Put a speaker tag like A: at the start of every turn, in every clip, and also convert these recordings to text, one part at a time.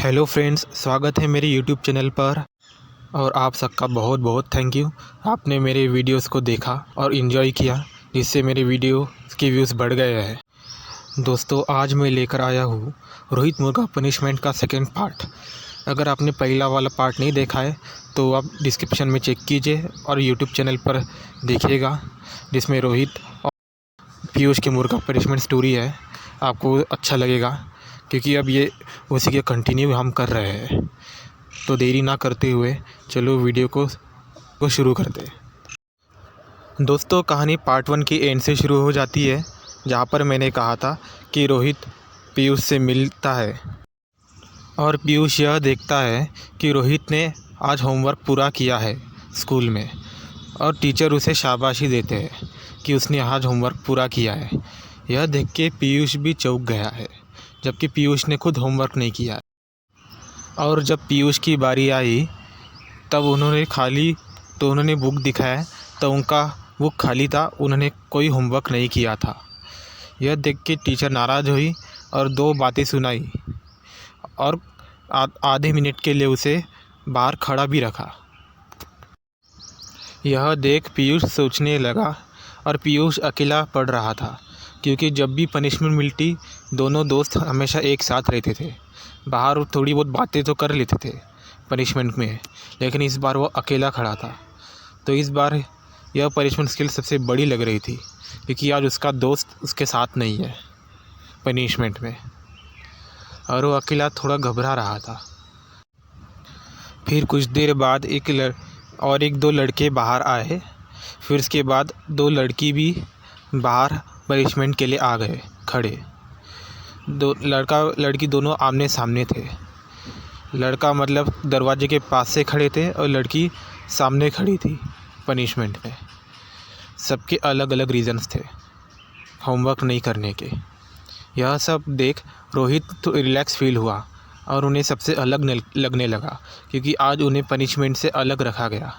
A: Hello friends, स्वागत है मेरे यूट्यूब चैनल पर। और आप सबका बहुत बहुत थैंक यू। आपने मेरे वीडियोस को देखा और इन्जॉय किया, जिससे मेरे वीडियो के व्यूज़ बढ़ गए हैं। दोस्तों, आज मैं लेकर आया हूँ रोहित मुर्गा पनिशमेंट का सेकंड पार्ट। अगर आपने पहला वाला पार्ट नहीं देखा है तो आप डिस्क्रिप्शन में चेक कीजिए और यूट्यूब चैनल पर देखिएगा, जिसमें रोहित और पीयूष की मुर्गा पनिशमेंट स्टोरी है। आपको अच्छा लगेगा, क्योंकि अब ये उसी के कंटिन्यू हम कर रहे हैं। तो देरी ना करते हुए चलो वीडियो को शुरू करते हैं। दोस्तों, कहानी पार्ट 1 की एंड से शुरू हो जाती है, जहाँ पर मैंने कहा था कि रोहित पीयूष से मिलता है और पीयूष यह देखता है कि रोहित ने आज होमवर्क पूरा किया है स्कूल में, और टीचर उसे शाबाशी देते हैं कि उसने आज होमवर्क पूरा किया है। यह देख के पीयूष भी चौंक गया है, जबकि पीयूष ने खुद होमवर्क नहीं किया। और जब पीयूष की बारी आई तब उन्होंने बुक दिखाया तो उनका बुक खाली था, उन्होंने कोई होमवर्क नहीं किया था। यह देख के टीचर नाराज़ हुई और 2 बातें सुनाई और आधे मिनट के लिए उसे बाहर खड़ा भी रखा। यह देख पीयूष सोचने लगा, और पीयूष अकेला पढ़ रहा था, क्योंकि जब भी पनिशमेंट मिलती दोनों दोस्त हमेशा एक साथ रहते थे। बाहर थोड़ी बहुत बातें तो कर लेते थे पनिशमेंट में, लेकिन इस बार वो अकेला खड़ा था। तो इस बार यह पनिशमेंट स्किल सबसे बड़ी लग रही थी, क्योंकि आज उसका दोस्त उसके साथ नहीं है पनिशमेंट में, और वो अकेला थोड़ा घबरा रहा था। फिर कुछ देर बाद एक दो लड़के बाहर आए। फिर उसके बाद 2 लड़की भी बाहर पनिशमेंट के लिए आ गए खड़े। लड़का लड़की दोनों आमने सामने थे। लड़का मतलब दरवाजे के पास से खड़े थे और लड़की सामने खड़ी थी पनिशमेंट में। सबके अलग अलग रीज़न्स थे होमवर्क नहीं करने के। यह सब देख रोहित तो रिलैक्स फील हुआ और उन्हें सबसे अलग लगने लगा, क्योंकि आज उन्हें पनिशमेंट से अलग रखा गया।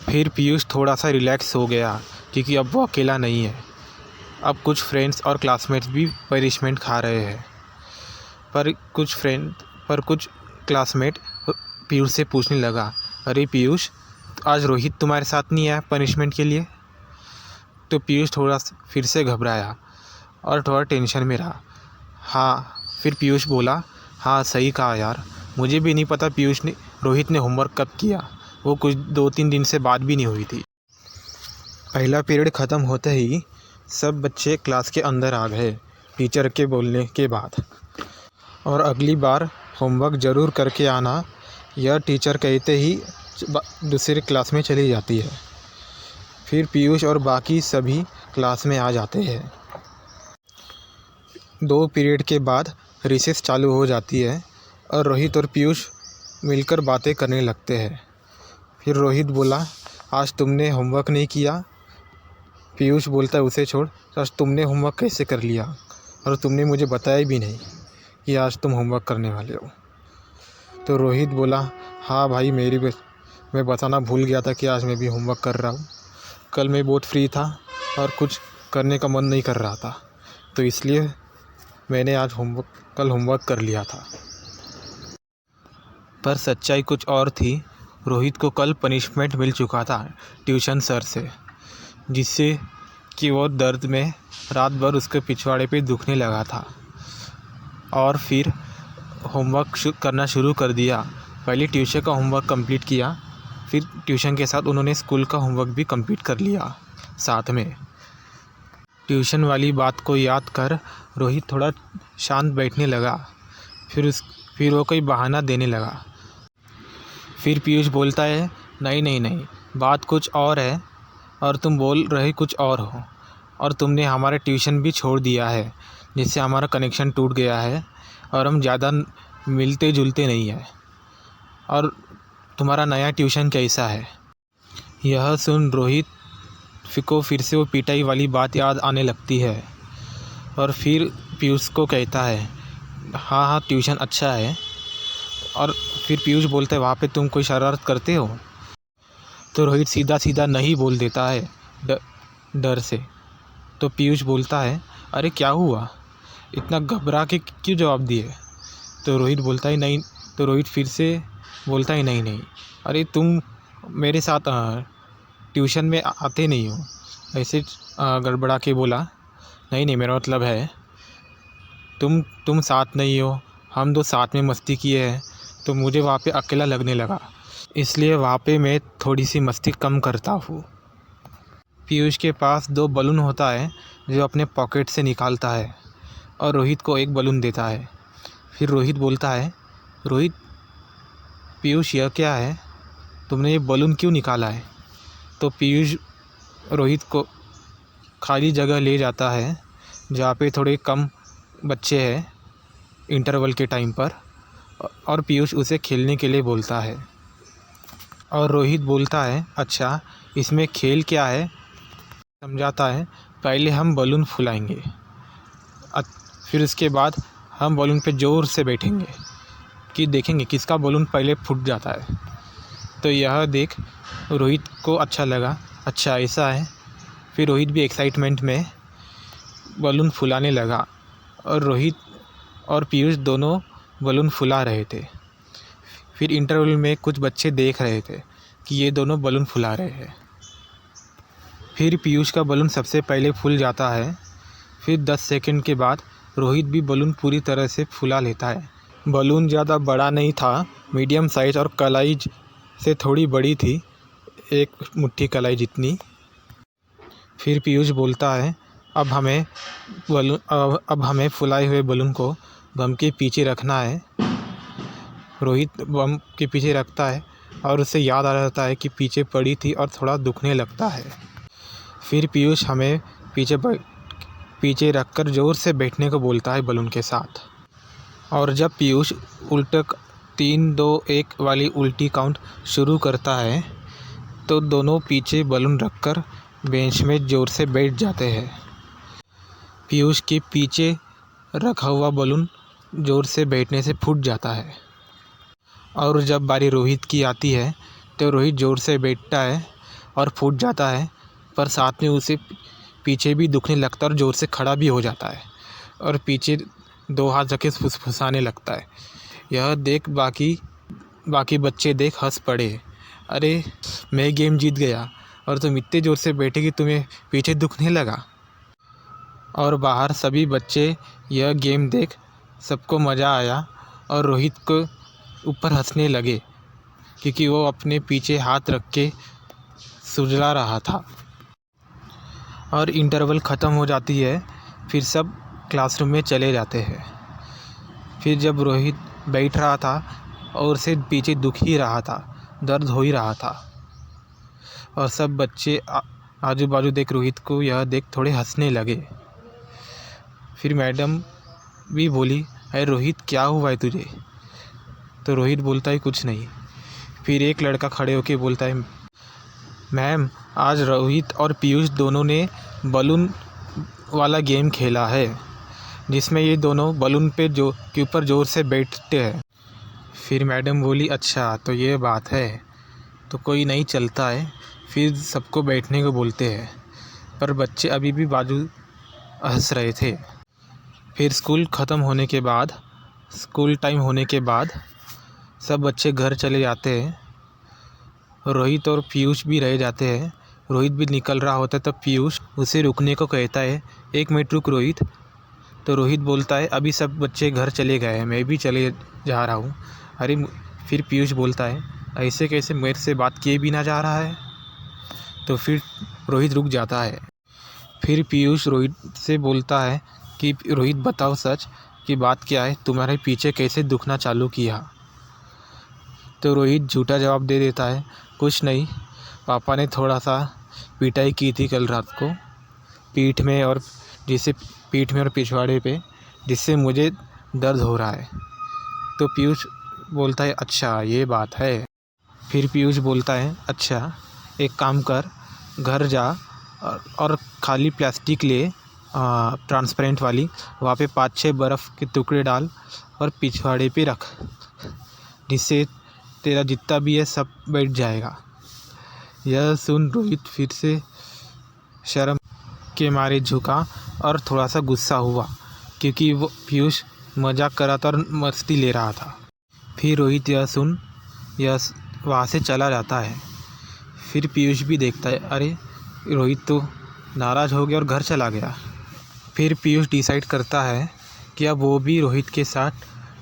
A: फिर पीयूष थोड़ा सा रिलैक्स हो गया, क्योंकि अब वो अकेला नहीं है। अब कुछ फ्रेंड्स और क्लासमेट्स भी पनिशमेंट खा रहे हैं। पर कुछ क्लासमेट पीयूष से पूछने लगा, अरे पीयूष, आज रोहित तुम्हारे साथ नहीं आया पनिशमेंट के लिए? तो पीयूष थोड़ा फिर से घबराया और थोड़ा टेंशन में रहा। फिर पीयूष बोला, हाँ सही कहा यार, मुझे भी नहीं पता रोहित ने होमवर्क कब किया। वो कुछ 2-3 दिन से बात भी नहीं हुई थी। पहला पीरियड ख़त्म होते ही सब बच्चे क्लास के अंदर आ गए टीचर के बोलने के बाद, और अगली बार होमवर्क ज़रूर करके आना, यह टीचर कहते ही दूसरे क्लास में चली जाती है। फिर पीयूष और बाकी सभी क्लास में आ जाते हैं। 2 पीरियड के बाद रिसेस चालू हो जाती है और रोहित और पीयूष मिलकर बातें करने लगते हैं। फिर रोहित बोला, आज तुमने होमवर्क नहीं किया? पीयूष बोलता है, उसे छोड़, आज तुमने होमवर्क कैसे कर लिया, और तुमने मुझे बताया भी नहीं कि आज तुम होमवर्क करने वाले हो। तो रोहित बोला, हाँ भाई, मैं बताना भूल गया था कि आज मैं भी होमवर्क कर रहा हूँ। कल मैं बहुत फ्री था और कुछ करने का मन नहीं कर रहा था, तो इसलिए मैंने कल होमवर्क कर लिया था। पर सच्चाई कुछ और थी। रोहित को कल पनिशमेंट मिल चुका था ट्यूशन सर से, जिससे कि वो दर्द में रात भर उसके पिछवाड़े पे दुखने लगा था, और फिर होमवर्क करना शुरू कर दिया। पहले ट्यूशन का होमवर्क कंप्लीट किया, फिर ट्यूशन के साथ उन्होंने स्कूल का होमवर्क भी कंप्लीट कर लिया साथ में। ट्यूशन वाली बात को याद कर रोहित थोड़ा शांत बैठने लगा। फिर वो कोई बहाना देने लगा। फिर पीयूष बोलता है, नहीं, बात कुछ और है और तुम बोल रहे कुछ और हो, और तुमने हमारा ट्यूशन भी छोड़ दिया है, जिससे हमारा कनेक्शन टूट गया है और हम ज़्यादा मिलते जुलते नहीं हैं। और तुम्हारा नया ट्यूशन कैसा है? यह सुन रोहित को फिर से वो पिटाई वाली बात याद आने लगती है, और फिर पीयूष को कहता है, हाँ ट्यूशन अच्छा है। और फिर पीयूष बोलता है, वहाँ पे तुम कोई शरारत करते हो? तो रोहित सीधा नहीं बोल देता है डर से। तो पीयूष बोलता है, अरे क्या हुआ, इतना घबरा के क्यों जवाब दिए? तो रोहित बोलता है नहीं। तो रोहित फिर से बोलता है नहीं नहीं, अरे तुम मेरे साथ ट्यूशन में आते नहीं हो। ऐसे गड़बड़ा के बोला, नहीं नहीं, मेरा मतलब है तुम साथ नहीं हो, हम दो साथ में मस्ती किए हैं, तो मुझे वहाँ पे अकेला लगने लगा, इसलिए वहाँ पे मैं थोड़ी सी मस्ती कम करता हूँ। पीयूष के पास 2 बलून होता है जो अपने पॉकेट से निकालता है और रोहित को एक बलून देता है। फिर रोहित बोलता है, रोहित, पीयूष यह क्या है, तुमने ये बलून क्यों निकाला है? तो पीयूष रोहित को खाली जगह ले जाता है जहाँ पे थोड़े कम बच्चे हैं इंटरवल के टाइम पर, और पीयूष उसे खेलने के लिए बोलता है। और रोहित बोलता है, अच्छा इसमें खेल क्या है? समझाता है, पहले हम बलून फुलाएंगे, फिर उसके बाद हम बलून पे ज़ोर से बैठेंगे कि देखेंगे किसका बलून पहले फूट जाता है। तो यह देख रोहित को अच्छा लगा, अच्छा ऐसा है। फिर रोहित भी एक्साइटमेंट में बलून फुलाने लगा और रोहित और पीयूष दोनों बलून फुला रहे थे। फिर इंटरवल में कुछ बच्चे देख रहे थे कि ये दोनों बलून फुला रहे हैं। फिर पीयूष का बलून सबसे पहले फूल जाता है। फिर 10 सेकंड के बाद रोहित भी बलून पूरी तरह से फुला लेता है। बलून ज़्यादा बड़ा नहीं था, मीडियम साइज़ और कलाई से थोड़ी बड़ी थी, एक मुट्ठी कलाई जितनी। फिर पीयूष बोलता है, अब हमें फुलाए हुए बलून को बम के पीछे रखना है। रोहित बम के पीछे रखता है और उसे याद आ जाता है कि पीछे पड़ी थी और थोड़ा दुखने लगता है। फिर पीयूष हमें पीछे रखकर ज़ोर से बैठने को बोलता है बलून के साथ। और जब पीयूष उल्टा 3 2 1 वाली उल्टी काउंट शुरू करता है तो दोनों पीछे बलून रखकर बेंच में ज़ोर से बैठ जाते हैं। पीयूष के पीछे रखा हुआ बलून ज़ोर से बैठने से फूट जाता है। और जब बारी रोहित की आती है तो रोहित ज़ोर से बैठता है और फूट जाता है, पर साथ में उसे पीछे भी दुखने लगता है और ज़ोर से खड़ा भी हो जाता है और पीछे 2 हाथ रखे फुसफुसाने लगता है। यह देख बाकी बच्चे देख हंस पड़े, अरे मैं गेम जीत गया और तुम इतने ज़ोर से बैठे कि तुम्हें पीछे दुखने लगा। और बाहर सभी बच्चे यह गेम देख सबको मज़ा आया और रोहित को ऊपर हंसने लगे क्योंकि वो अपने पीछे हाथ रख के सुलझा रहा था। और इंटरवल ख़त्म हो जाती है, फिर सब क्लासरूम में चले जाते हैं। फिर जब रोहित बैठ रहा था और उसे पीछे दुख ही रहा था, दर्द हो ही रहा था, और सब बच्चे आजू बाजू देख रोहित को यह देख थोड़े हंसने लगे। फिर मैडम भी बोली, अरे रोहित क्या हुआ है तुझे? तो रोहित बोलता है कुछ नहीं। फिर एक लड़का खड़े होकर बोलता है, मैम आज रोहित और पीयूष दोनों ने बलून वाला गेम खेला है जिसमें ये दोनों बलून पे के ऊपर ज़ोर से बैठते हैं। फिर मैडम बोली, अच्छा तो ये बात है, तो कोई नहीं चलता है। फिर सबको बैठने को बोलते हैं, पर बच्चे अभी भी बाजू हंस रहे थे। फिर स्कूल टाइम होने के बाद सब बच्चे घर चले जाते हैं। रोहित और पीयूष भी रह जाते हैं। रोहित भी निकल रहा होता है तब पीयूष उसे रुकने को कहता है, 1 मिनट रुक रोहित। तो रोहित बोलता है, अभी सब बच्चे घर चले गए हैं, मैं भी चले जा रहा हूँ। अरे फिर पीयूष बोलता है, ऐसे कैसे, मेरे से बात किए भी ना जा रहा है। तो फिर रोहित रुक जाता है। फिर पीयूष रोहित से बोलता है कि रोहित बताओ सच कि बात क्या है, तुम्हारे पीछे कैसे दुखना चालू किया? तो रोहित झूठा जवाब दे देता है, कुछ नहीं, पापा ने थोड़ा सा पिटाई की थी कल रात को पीठ में और पिछवाड़े पे, जिससे मुझे दर्द हो रहा है। तो पीयूष बोलता है, अच्छा ये बात है। फिर पीयूष बोलता है, अच्छा एक काम कर, घर जा और खाली प्लास्टिक ले, ट्रांसपेरेंट वाली, वहाँ पे 5-6 बर्फ़ के टुकड़े डाल और पिछवाड़े पे रख, जिससे तेरा जितना भी है सब बैठ जाएगा। यह सुन रोहित फिर से शर्म के मारे झुका और थोड़ा सा गुस्सा हुआ क्योंकि वो पीयूष मजाक कर रहा था और मस्ती ले रहा था। फिर रोहित यह वहाँ से चला जाता है। फिर पीयूष भी देखता है, अरे रोहित तो नाराज़ हो गया और घर चला गया। फिर पीयूष डिसाइड करता है कि अब वो भी रोहित के साथ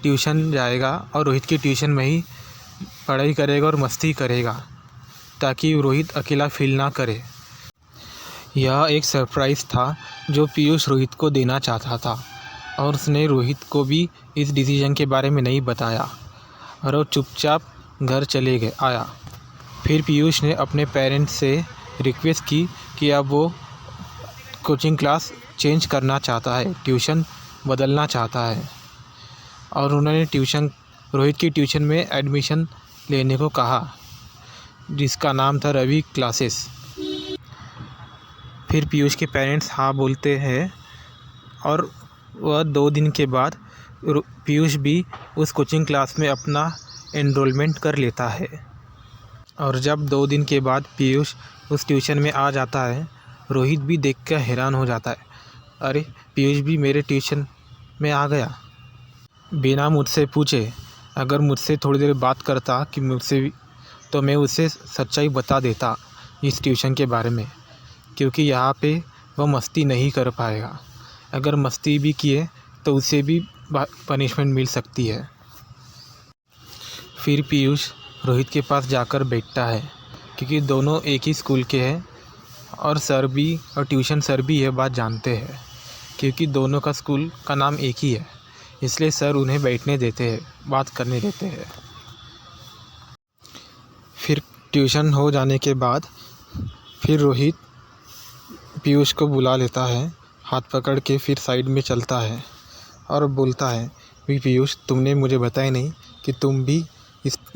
A: ट्यूशन जाएगा और रोहित की ट्यूशन में ही पढ़ाई करेगा और मस्ती करेगा, ताकि रोहित अकेला फील ना करे। यह एक सरप्राइज़ था जो पीयूष रोहित को देना चाहता था, और उसने रोहित को भी इस डिसीजन के बारे में नहीं बताया और वो चुपचाप घर चले आया। फिर पीयूष ने अपने पेरेंट्स से रिक्वेस्ट की कि अब वो कोचिंग क्लास चेंज करना चाहता है, ट्यूशन बदलना चाहता है, और उन्होंने रोहित की ट्यूशन में एडमिशन लेने को कहा, जिसका नाम था रवि क्लासेस। फिर पीयूष के पेरेंट्स हाँ बोलते हैं और वह 2 दिन के बाद पीयूष भी उस कोचिंग क्लास में अपना एनरोलमेंट कर लेता है। और जब 2 दिन के बाद पीयूष उस ट्यूशन में आ जाता है, रोहित भी देखकर हैरान हो जाता है, अरे पीयूष भी मेरे ट्यूशन में आ गया, बिना मुझसे पूछे। अगर मुझसे थोड़ी देर बात करता कि मुझसे भी, तो मैं उसे सच्चाई बता देता इस ट्यूशन के बारे में, क्योंकि यहाँ पे वह मस्ती नहीं कर पाएगा। अगर मस्ती भी किए तो उसे भी पनिशमेंट मिल सकती है। फिर पीयूष रोहित के पास जाकर बैठता है, क्योंकि दोनों एक ही स्कूल के हैं और सर भी और ट्यूशन सर भी यह बात जानते हैं, क्योंकि दोनों का स्कूल का नाम एक ही है, इसलिए सर उन्हें बैठने देते हैं, बात करने देते हैं। फिर ट्यूशन हो जाने के बाद फिर रोहित पीयूष को बुला लेता है, हाथ पकड़ के फिर साइड में चलता है और बोलता है, पीयूष तुमने मुझे बताया नहीं कि तुम भी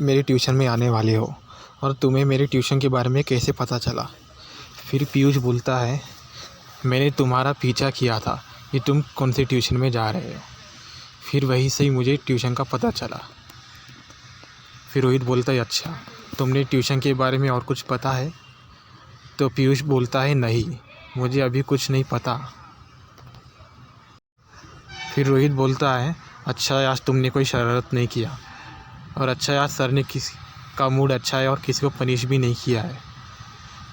A: मेरे ट्यूशन में आने वाले हो, और तुम्हें मेरे ट्यूशन के बारे में कैसे पता चला। फिर पीयूष बोलता है, मैंने तुम्हारा पीछा किया था कि तुम कौन सी ट्यूशन में जा रहे हो, फिर वहीं से ही मुझे ट्यूशन का पता चला। फिर रोहित बोलता है, अच्छा तुमने ट्यूशन के बारे में और कुछ पता है? तो पीयूष बोलता है, नहीं मुझे अभी कुछ नहीं पता। फिर रोहित बोलता है, अच्छा आज तुमने कोई शरारत नहीं किया, और अच्छा आज सर ने किसी का मूड अच्छा है और किसी को पनिश भी नहीं किया है,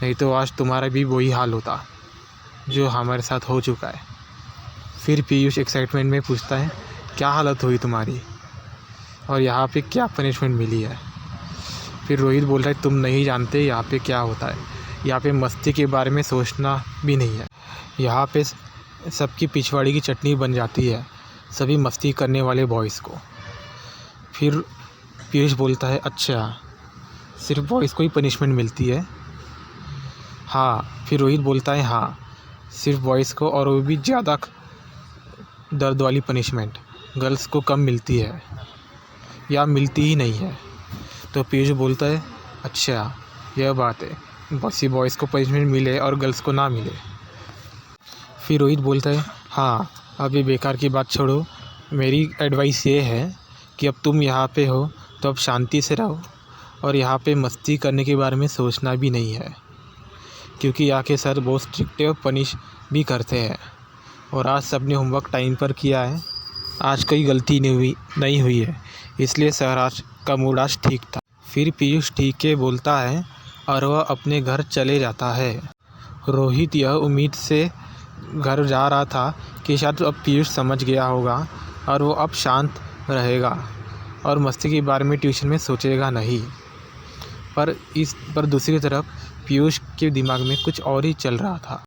A: नहीं तो आज तुम्हारा भी वही हाल होता जो हमारे साथ हो चुका है। फिर पीयूष एक्साइटमेंट में पूछता है, क्या हालत हुई तुम्हारी और यहाँ पे क्या पनिशमेंट मिली है? फिर रोहित बोल रहा है, तुम नहीं जानते यहाँ पे क्या होता है, यहाँ पे मस्ती के बारे में सोचना भी नहीं है, यहाँ पे सबकी पिछवाड़ी की चटनी बन जाती है सभी मस्ती करने वाले बॉयज़ को। फिर पीयूष बोलता है, अच्छा सिर्फ बॉयज़ को ही पनिशमेंट मिलती है? हाँ। फिर रोहित बोलता है, हाँ सिर्फ बॉयज़ को, और वो भी ज़्यादा दर्द वाली पनिशमेंट गर्ल्स को कम मिलती है या मिलती ही नहीं है। तो पीयूष बोलता है, अच्छा यह बात है, बॉयज़ को पनिशमेंट मिले और गर्ल्स को ना मिले। फिर रोहित बोलता है, हाँ अब ये बेकार की बात छोड़ो, मेरी एडवाइस ये है कि अब तुम यहाँ पे हो तो अब शांति से रहो, और यहाँ पे मस्ती करने के बारे में सोचना भी नहीं है, क्योंकि यहाँ के सर बहुत स्ट्रिक्ट है और पनिश भी करते हैं, और आज सब ने होमवर्क टाइम पर किया है, आज कोई गलती नहीं हुई है, इसलिए सर आज का मूड आज ठीक था। फिर पीयूष ठीक है बोलता है और वह अपने घर चले जाता है। रोहित यह उम्मीद से घर जा रहा था कि शायद अब पीयूष समझ गया होगा और वो अब शांत रहेगा और मस्ती के बारे में ट्यूशन में सोचेगा नहीं, पर दूसरी तरफ पीयूष के दिमाग में कुछ और ही चल रहा था।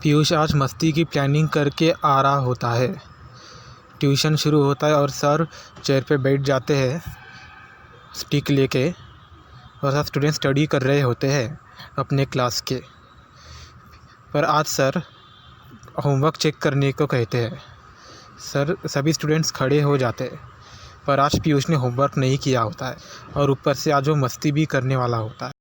A: पीयूष आज मस्ती की प्लानिंग करके आ रहा होता है। ट्यूशन शुरू होता है और सर चेयर पे बैठ जाते हैं स्टिक लेके, और सब स्टूडेंट स्टडी कर रहे होते हैं अपने क्लास के। पर आज सर होमवर्क चेक करने को कहते हैं। सभी स्टूडेंट्स खड़े हो जाते हैं, पर आज पीयूष ने होमवर्क नहीं किया होता है और ऊपर से आज वो मस्ती भी करने वाला होता है।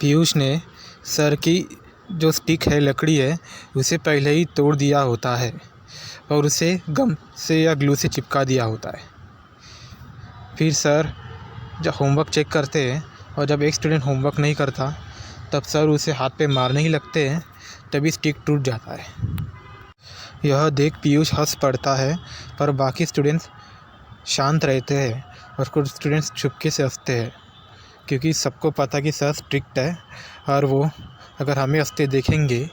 A: पीयूष ने सर की जो स्टिक है, लकड़ी है, उसे पहले ही तोड़ दिया होता है और उसे गम से या ग्लू से चिपका दिया होता है। फिर सर जब होमवर्क चेक करते हैं और जब एक स्टूडेंट होमवर्क नहीं करता तब सर उसे हाथ पे मारने ही लगते हैं, तभी स्टिक टूट जाता है। यह देख पीयूष हंस पड़ता है, पर बाकी स्टूडेंट्स शांत रहते हैं और कुछ स्टूडेंट्स चुपके से हंसते हैं, क्योंकि सबको पता कि सर स्ट्रिक्ट है और वो अगर हमें हंसते देखेंगे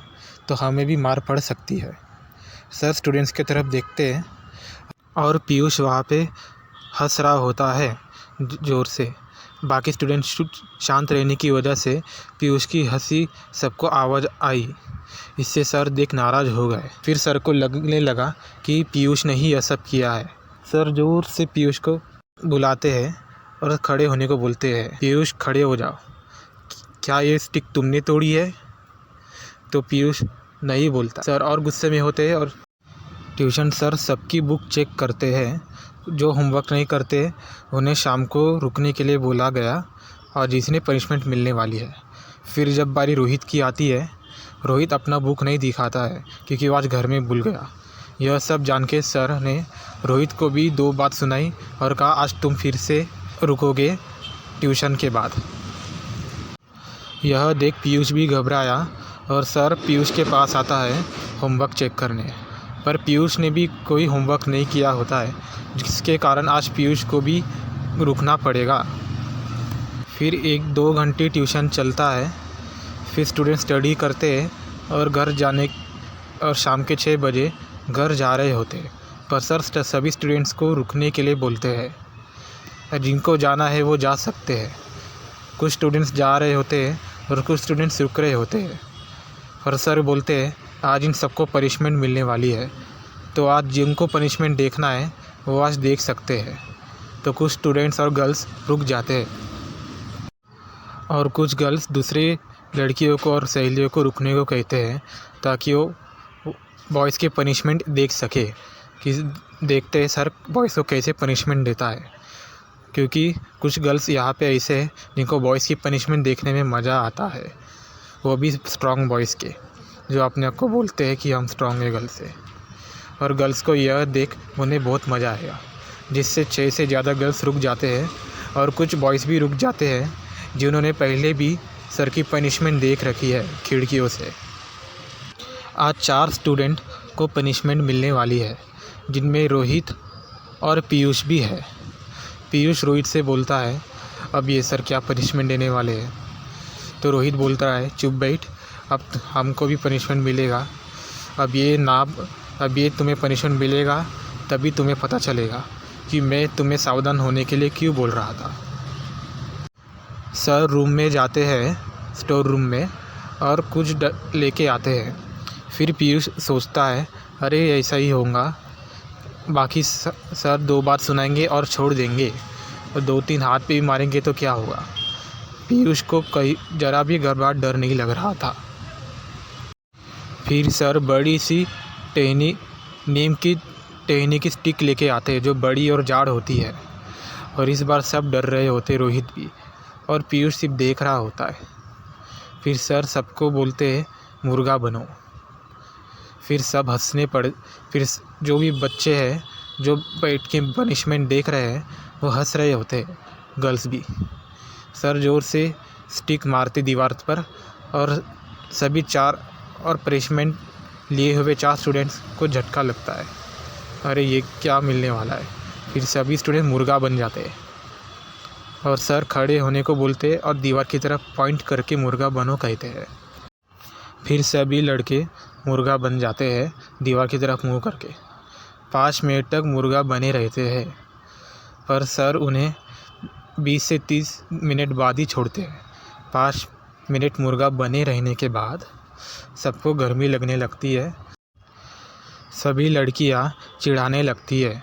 A: तो हमें भी मार पड़ सकती है। सर स्टूडेंट्स की तरफ देखते हैं और पीयूष वहाँ पे हंस रहा होता है ज़ोर से। बाकी स्टूडेंट्स शांत रहने की वजह से पीयूष की हंसी सबको आवाज़ आई। इससे सर देख नाराज़ हो गए। फिर सर को लगने लगा कि पीयूष ने ही यह सब किया है। सर ज़ोर से पीयूष को बुलाते हैं और खड़े होने को बोलते हैं। पीयूष खड़े हो जाओ। क्या ये स्टिक तुमने तोड़ी है? तो पीयूष नहीं बोलता। सर और गुस्से में होते हैं और ट्यूशन सर सबकी बुक चेक करते हैं। जो होमवर्क नहीं करते उन्हें शाम को रुकने के लिए बोला गया और जिसने पनिशमेंट मिलने वाली है। फिर जब बारी रोहित की आती है, रोहित अपना बुक नहीं दिखाता है क्योंकि वो आज घर में भूल गया। यह सब जान के सर ने रोहित को भी 2 बात सुनाई और कहा, आज तुम फिर से रुकोगे ट्यूशन के बाद। यह देख पीयूष भी घबराया और सर पीयूष के पास आता है होमवर्क चेक करने, पर पीयूष ने भी कोई होमवर्क नहीं किया होता है, जिसके कारण आज पीयूष को भी रुकना पड़ेगा। फिर 1-2 घंटे ट्यूशन चलता है। फिर स्टूडेंट स्टडी करते हैं और घर जाने और शाम के 6 बजे घर जा रहे होते हैं, पर सर सभी स्टूडेंट्स को रुकने के लिए बोलते हैं। जिनको जाना है वो जा सकते हैं। कुछ स्टूडेंट्स जा रहे होते हैं और कुछ स्टूडेंट्स रुक रहे होते हैं। और सर बोलते हैं, आज इन सबको पनिशमेंट मिलने वाली है, तो आज जिनको पनिशमेंट देखना है वो आज देख सकते हैं। तो कुछ स्टूडेंट्स और गर्ल्स रुक जाते हैं और कुछ गर्ल्स दूसरे लड़कियों को और सहेलियों को रुकने को कहते हैं, ताकि वो बॉयज़ के पनिशमेंट देख सके कि देखते हैं सर बॉयज़ को कैसे पनिशमेंट देता है। क्योंकि कुछ गर्ल्स यहाँ पे ऐसे हैं जिनको बॉयज़ की पनिशमेंट देखने में मज़ा आता है, वो भी स्ट्रॉन्ग बॉयज़ के, जो अपने आप को बोलते हैं कि हम स्ट्रॉन्ग है गर्ल्स से। और गर्ल्स को यह देख उन्हें बहुत मज़ा आएगा, जिससे 6 से ज़्यादा गर्ल्स रुक जाते हैं और कुछ बॉयज़ भी रुक जाते हैं जिन्होंने पहले भी सर की पनिशमेंट देख रखी है खिड़कियों से। आज 4 स्टूडेंट को पनिशमेंट मिलने वाली है, जिनमें रोहित और पीयूष भी है। पीयूष रोहित से बोलता है, अब ये सर क्या पनिशमेंट देने वाले हैं? तो रोहित बोलता है, चुप बैठ, अब हमको भी पनिशमेंट मिलेगा। अब ये तुम्हें पनिशमेंट मिलेगा तभी तुम्हें पता चलेगा कि मैं तुम्हें सावधान होने के लिए क्यों बोल रहा था। सर रूम में जाते हैं, स्टोर रूम में, और कुछ लेके आते हैं। फिर पीयूष सोचता है, अरे ऐसा ही होगा, बाकी सर 2 बात सुनाएंगे और छोड़ देंगे और 2-3 हाथ पे भी मारेंगे तो क्या होगा। पीयूष को ज़रा भी घबराहट डर नहीं लग रहा था। फिर सर बड़ी सी नीम की टहनी की स्टिक लेके आते हैं, जो बड़ी और जाड़ होती है। और इस बार सब डर रहे होते, रोहित भी, और पीयूष सिर्फ देख रहा होता है। फिर सर सबको बोलते हैं, मुर्गा बनो। फिर सब फिर जो भी बच्चे हैं जो बैठ के पनिशमेंट देख रहे हैं वो हंस रहे होते हैं, गर्ल्स भी। सर ज़ोर से स्टिक मारते दीवार पर और सभी 4 और पनिशमेंट लिए हुए 4 स्टूडेंट्स को झटका लगता है, अरे ये क्या मिलने वाला है। फिर सभी स्टूडेंट मुर्गा बन जाते हैं और सर खड़े होने को बोलते हैं और दीवार की तरफ पॉइंट करके मुर्गा बनो कहते हैं। फिर सभी लड़के मुर्गा बन जाते हैं दीवार की तरफ मुँह करके। 5 मिनट तक मुर्गा बने रहते हैं, पर सर उन्हें 20 से 30 मिनट बाद ही छोड़ते हैं। 5 मिनट मुर्गा बने रहने के बाद सबको गर्मी लगने लगती है। सभी लड़कियां चिढ़ाने लगती है,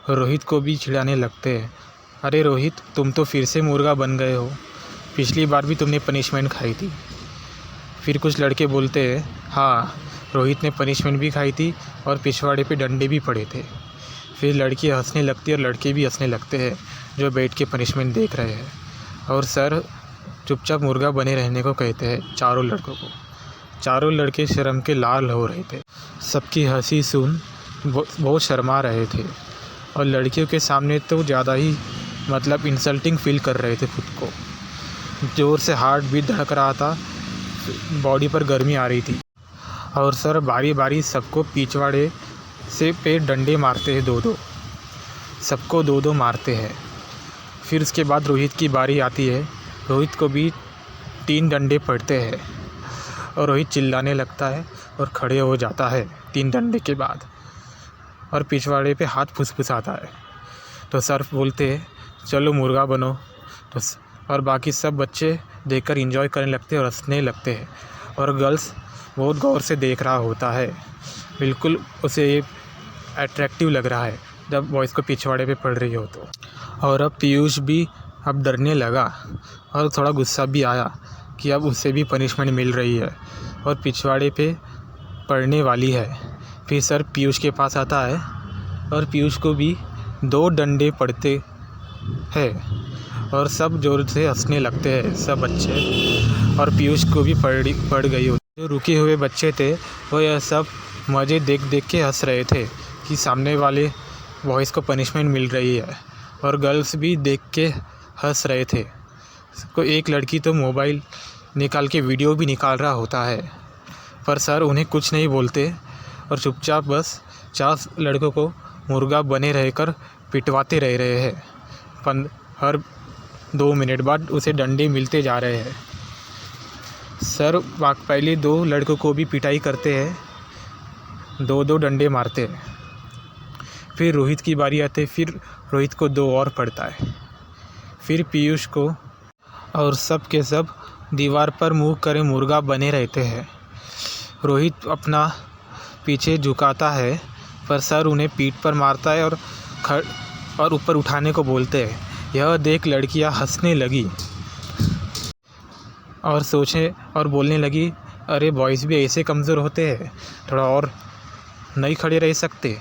A: रोहित को भी चिढ़ाने लगते हैं, अरे रोहित तुम तो फिर से मुर्गा बन गए हो, पिछली बार भी तुमने पनिशमेंट खाई थी। फिर कुछ लड़के बोलते हैं, हाँ रोहित ने पनिशमेंट भी खाई थी और पिछवाड़े पे डंडे भी पड़े थे। फिर लड़की हंसने लगती है और लड़के भी हंसने लगते हैं जो बैठ के पनिशमेंट देख रहे हैं। और सर चुपचाप मुर्गा बने रहने को कहते हैं चारों लड़कों को। चारों लड़के शर्म के लाल हो रहे थे। सबकी हंसी सुन बहुत शर्मा रहे थे और लड़कियों के सामने तो ज़्यादा ही इंसल्टिंग फील कर रहे थे खुद को। ज़ोर से हार्ट बीट धड़क रहा था, बॉडी पर गर्मी आ रही थी। और सर बारी बारी सबको पिछवाड़े से पे डंडे मारते हैं, 2-2 सबको 2-2 मारते हैं। फिर उसके बाद रोहित की बारी आती है। रोहित को भी 3 डंडे पड़ते हैं और रोहित चिल्लाने लगता है और खड़े हो जाता है 3 डंडे के बाद, और पिछवाड़े पे हाथ फुसफुसाता है। तो सर बोलते हैं चलो मुर्गा बनो। तो और बाकी सब बच्चे देखकर एंजॉय करने लगते हैं और हंसने लगते हैं, और गर्ल्स बहुत गौर से देख रहा होता है। बिल्कुल उसे अट्रैक्टिव लग रहा है जब बॉयज़ को पिछवाड़े पे पड़ रही हो तो। और अब पीयूष भी अब डरने लगा और थोड़ा गुस्सा भी आया कि अब उसे भी पनिशमेंट मिल रही है और पिछवाड़े पे पड़ने वाली है। फिर सर पीयूष के पास आता है और पीयूष को भी 2 डंडे पड़ते हैं और सब ज़ोर से हंसने लगते हैं सब बच्चे, और पीयूष को भी पड़ गई होती। जो रुके हुए बच्चे थे वो यह सब मज़े देख देख के हंस रहे थे कि सामने वाले बॉयज़ को पनिशमेंट मिल रही है, और गर्ल्स भी देख के हंस रहे थे। कोई एक लड़की तो मोबाइल निकाल के वीडियो भी निकाल रहा होता है, पर सर उन्हें कुछ नहीं बोलते और चुपचाप बस 4 लड़कों को मुर्गा बने रहकर पिटवाते रह रहे हैं। हर 2 मिनट बाद उसे डंडे मिलते जा रहे हैं। सर पहले 2 लड़कों को भी पिटाई करते हैं, 2-2 डंडे मारते हैं। फिर रोहित की बारी आती है, फिर रोहित को 2 और पड़ता है। फिर पीयूष को, और सब के सब दीवार पर मुँह करे मुर्गा बने रहते हैं। रोहित अपना पीछे झुकाता है, पर सर उन्हें पीठ पर मारता है और ऊपर उठाने को बोलते हैं। यह देख लड़कियां हंसने लगी और और बोलने लगी, अरे बॉयज़ भी ऐसे कमज़ोर होते हैं, थोड़ा और नहीं खड़े रह सकते।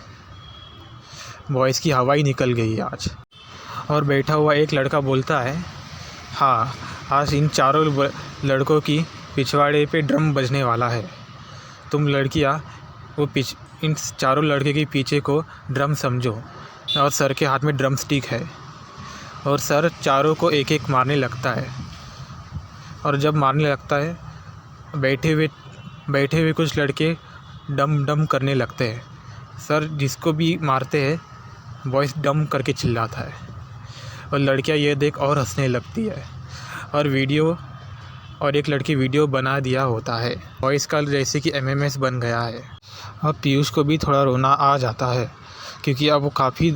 A: बॉयज़ की हवा ही निकल गई आज। और बैठा हुआ एक लड़का बोलता है, हाँ आज इन 4 लड़कों की पिछवाड़े पे ड्रम बजने वाला है। तुम लड़कियां इन 4 लड़के के पीछे को ड्रम समझो, और सर के हाथ में ड्रम स्टिक है, और सर 4 को एक-एक मारने लगता है। और जब मारने लगता है बैठे हुए कुछ लड़के डम डम करने लगते हैं। सर जिसको भी मारते हैं बॉयज़ डम करके चिल्लाता है, और लड़कियां ये देख और हंसने लगती है। और एक लड़की वीडियो बना दिया होता है। बॉयज़ का जैसे कि MMS बन गया है। अब पीयूष को भी थोड़ा रोना आ जाता है, क्योंकि अब वो काफ़ी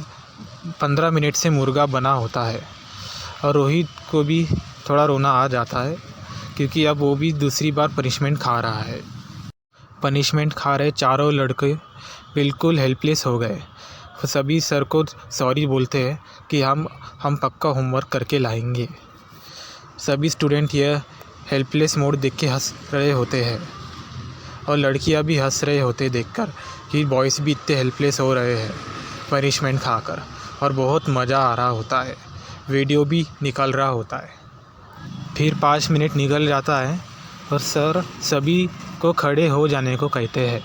A: 15 मिनट से मुर्गा बना होता है। और रोहित को भी थोड़ा रोना आ जाता है, क्योंकि अब वो भी दूसरी बार पनिशमेंट खा रहा है। पनिशमेंट खा रहे 4 लड़के बिल्कुल हेल्पलेस हो गए। सभी सर को सॉरी बोलते हैं कि हम पक्का होमवर्क करके लाएंगे। सभी स्टूडेंट यह हेल्पलेस मोड देख के हंस रहे होते हैं, और लड़कियां भी हंस रहे होते देखकर कि बॉयज़ भी इतने हेल्पलेस हो रहे हैं पनिशमेंट खाकर, और बहुत मज़ा आ रहा होता है। वीडियो भी निकल रहा होता है। फिर 5 मिनट निकल जाता है और सर सभी को खड़े हो जाने को कहते हैं।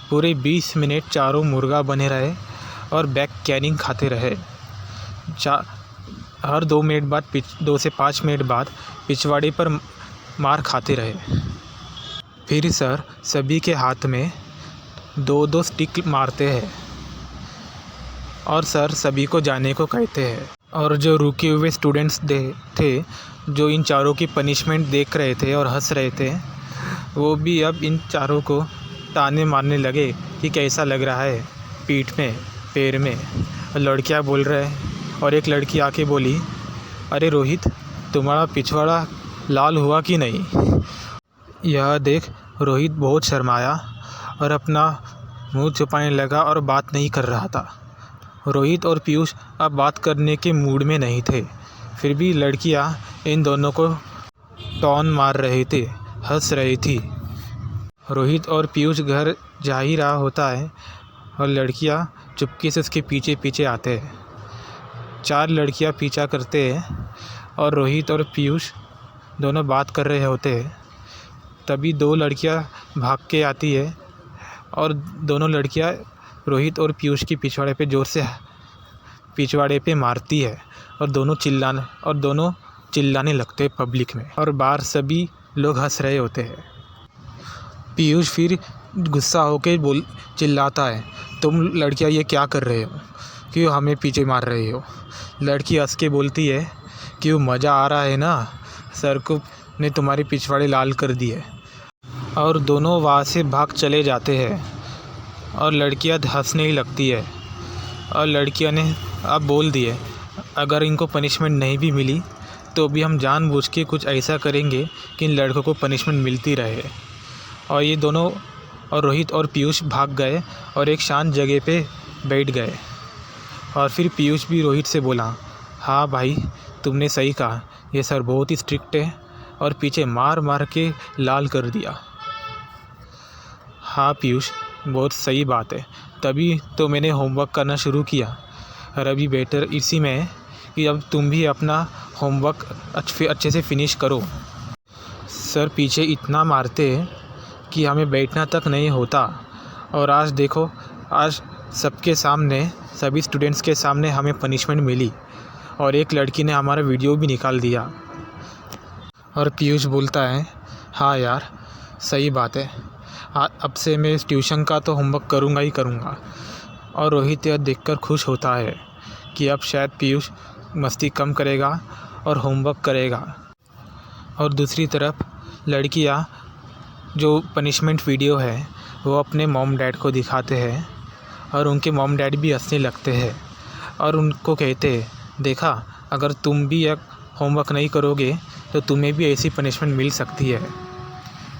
A: पूरे 20 मिनट 4 मुर्गा बने रहे और बैक कैनिंग खाते रहे। हर 2 मिनट बाद 2 से 5 मिनट बाद पिछवाड़े पर मार खाते रहे। फिर सर सभी के हाथ में 2-2 स्टिक मारते हैं और सर सभी को जाने को कहते हैं। और जो रुके हुए स्टूडेंट्स थे जो इन 4 की पनिशमेंट देख रहे थे और हंस रहे थे, वो भी अब इन 4 को ताने मारने लगे कि कैसा लग रहा है पीठ में, पैर में। लड़कियां बोल रहे हैं, और एक लड़की आके बोली, अरे रोहित तुम्हारा पिछवाड़ा लाल हुआ कि नहीं। यह देख रोहित बहुत शर्माया और अपना मुंह छुपाने लगा और बात नहीं कर रहा था। रोहित और पीयूष अब बात करने के मूड में नहीं थे, फिर भी लड़कियां इन दोनों को टॉन मार रहे थे, हंस रही थी। रोहित और पीयूष घर जा ही रहा होता है और लड़कियां चुपके से उसके पीछे पीछे आते हैं। 4 लड़कियां पीछा करते हैं और रोहित और पीयूष दोनों बात कर रहे होते हैं। तभी 2 लड़कियां भाग के आती है और दोनों लड़कियां रोहित और पीयूष की पिछवाड़े पे ज़ोर से पिछवाड़े पे मारती है, और दोनों चिल्लाने लगते हैं पब्लिक में, और बाहर सभी लोग हंस रहे होते हैं। पीयूष फिर गुस्सा होके चिल्लाता है, तुम लड़कियां ये क्या कर रहे हो, क्यों हमें पीछे मार रहे हो। लड़की हंस के बोलती है, क्यों मज़ा आ रहा है ना, सर को ने तुम्हारी पिछवाड़े लाल कर दी है। और दोनों वहाँ से भाग चले जाते हैं और लड़कियां हंसने ही लगती है। और लड़कियों ने अब बोल दिए, अगर इनको पनिशमेंट नहीं भी मिली तो भी हम जानबूझ के कुछ ऐसा करेंगे कि इन लड़कों को पनिशमेंट मिलती रहे। और ये दोनों और रोहित और पीयूष भाग गए और एक शांत जगह पे बैठ गए। और फिर पीयूष भी रोहित से बोला, हाँ भाई तुमने सही कहा, ये सर बहुत ही स्ट्रिक्ट है और पीछे मार मार के लाल कर दिया। हाँ पीयूष, बहुत सही बात है, तभी तो मैंने होमवर्क करना शुरू किया। और अभी बेटर इसी में है कि अब तुम भी अपना होमवर्क अच्छे से फिनिश करो। सर पीछे इतना मारते हैं कि हमें बैठना तक नहीं होता। और आज देखो, आज सबके सामने, सभी स्टूडेंट्स के सामने हमें पनिशमेंट मिली और एक लड़की ने हमारा वीडियो भी निकाल दिया। और पीयूष बोलता है, हाँ यार सही बात है, अब से मैं इस ट्यूशन का तो होमवर्क करूँगा ही करूँगा। और रोहित यह देखकर खुश होता है कि अब शायद पीयूष मस्ती कम करेगा और होमवर्क करेगा। और दूसरी तरफ लड़कियाँ जो पनिशमेंट वीडियो है वो अपने मॉम डैड को दिखाते हैं और उनके मॉम डैड भी हंसने लगते हैं और उनको कहते हैं, देखा अगर तुम भी होमवर्क नहीं करोगे तो तुम्हें भी ऐसी पनिशमेंट मिल सकती है।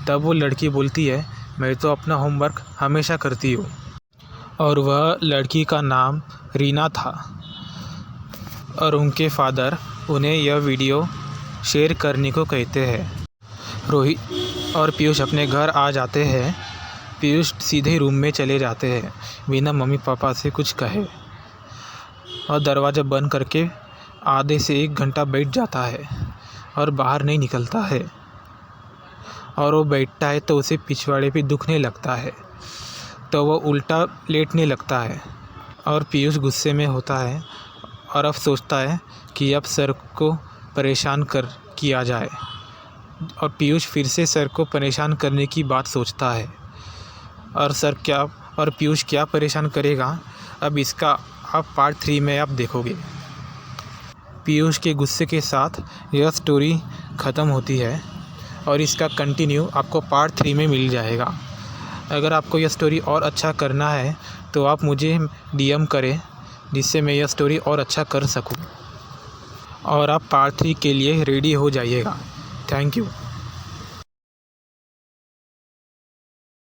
A: तब वो लड़की बोलती है, मैं तो अपना होमवर्क हमेशा करती हूँ। और वह लड़की का नाम रीना था और उनके फादर उन्हें यह वीडियो शेयर करने को कहते हैं। रोहित और पीयूष अपने घर आ जाते हैं। पीयूष सीधे रूम में चले जाते हैं बिना मम्मी पापा से कुछ कहे और दरवाज़ा बंद करके आधे से 1 घंटा बैठ जाता है और बाहर नहीं निकलता है। और वो बैठता है तो उसे पिछवाड़े पे दुखने लगता है तो वो उल्टा लेटने लगता है। और पीयूष गुस्से में होता है और अब सोचता है कि अब सर को परेशान किया जाए। और पीयूष फिर से सर को परेशान करने की बात सोचता है। और पीयूष क्या परेशान करेगा, अब इसका आप पार्ट 3 में आप देखोगे। पीयूष के गुस्से के साथ यह स्टोरी ख़त्म होती है और इसका कंटिन्यू आपको पार्ट 3 में मिल जाएगा। अगर आपको यह स्टोरी और अच्छा करना है तो आप मुझे DM करें, जिससे मैं यह स्टोरी और अच्छा कर सकूं। और आप पार्ट 3 के लिए रेडी हो जाइएगा। Thank you.